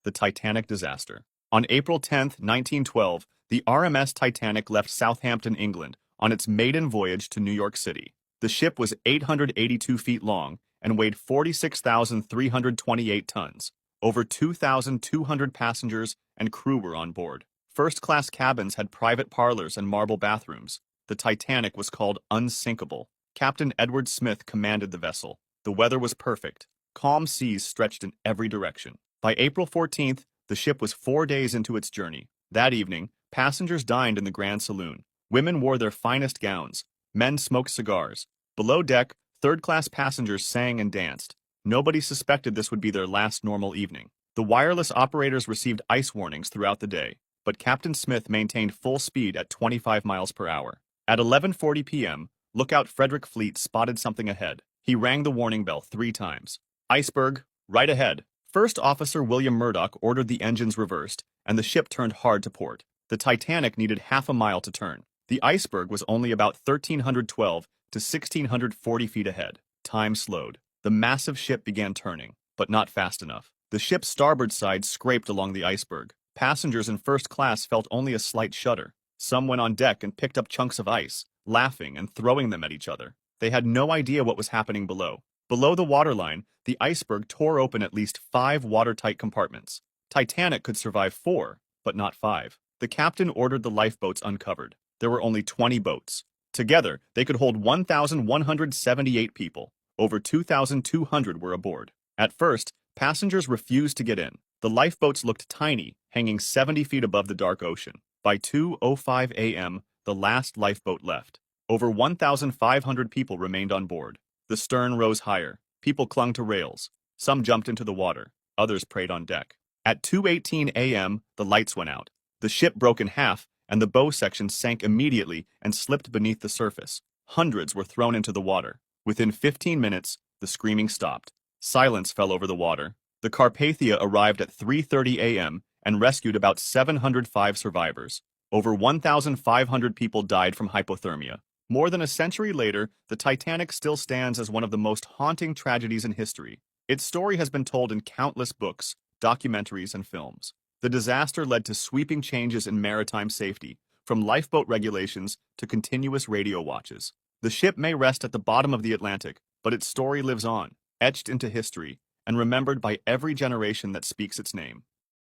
the Titanic disaster. On April 10, 1912, the RMS Titanic left Southampton, England, on its maiden voyage to New York City. The ship was 882 feet long and weighed 46,328 tons. Over 2,200 passengers and crew were on board. First-class cabins had private parlors and marble bathrooms. The Titanic was called unsinkable. Captain Edward Smith commanded the vessel. The weather was perfect. Calm seas stretched in every direction. By April 14th, the ship was 4 days into its journey. That evening, passengers dined in the Grand Saloon. Women wore their finest gowns. Men smoked cigars. Below deck, third-class passengers sang and danced. Nobody suspected this would be their last normal evening. The wireless operators received ice warnings throughout the day, but Captain Smith maintained full speed at 25 miles per hour. At 11:40 p.m., lookout Frederick Fleet spotted something ahead. He rang the warning bell 3 times. Iceberg, right ahead. First Officer William Murdoch ordered the engines reversed, and the ship turned hard to port. The Titanic needed half a mile to turn. The iceberg was only about 1,312 to 1,640 feet ahead. Time slowed. The massive ship began turning, but not fast enough. The ship's starboard side scraped along the iceberg. Passengers in first class felt only a slight shudder. Some went on deck and picked up chunks of ice, laughing and throwing them at each other. They had no idea what was happening below. Below the waterline, the iceberg tore open at least 5 watertight compartments. Titanic could survive 4, but not 5. The captain ordered the lifeboats uncovered. There were only 20 boats. Together, they could hold 1,178 people. Over 2,200 were aboard. At first, passengers refused to get in. The lifeboats looked tiny, hanging 70 feet above the dark ocean. By 2:05 a.m., the last lifeboat left. Over 1,500 people remained on board. The stern rose higher. People clung to rails. Some jumped into the water. Others prayed on deck. At 2:18 a.m., the lights went out. The ship broke in half, and the bow section sank immediately and slipped beneath the surface. Hundreds were thrown into the water. Within 15 minutes, the screaming stopped. Silence fell over the water. The Carpathia arrived at 3:30 a.m. and rescued about 705 survivors. Over 1,500 people died from hypothermia. More than a century later, the Titanic still stands as one of the most haunting tragedies in history. Its story has been told in countless books, documentaries, and films. The disaster led to sweeping changes in maritime safety, from lifeboat regulations to continuous radio watches. The ship may rest at the bottom of the Atlantic, but its story lives on, etched into history, and remembered by every generation that speaks its name.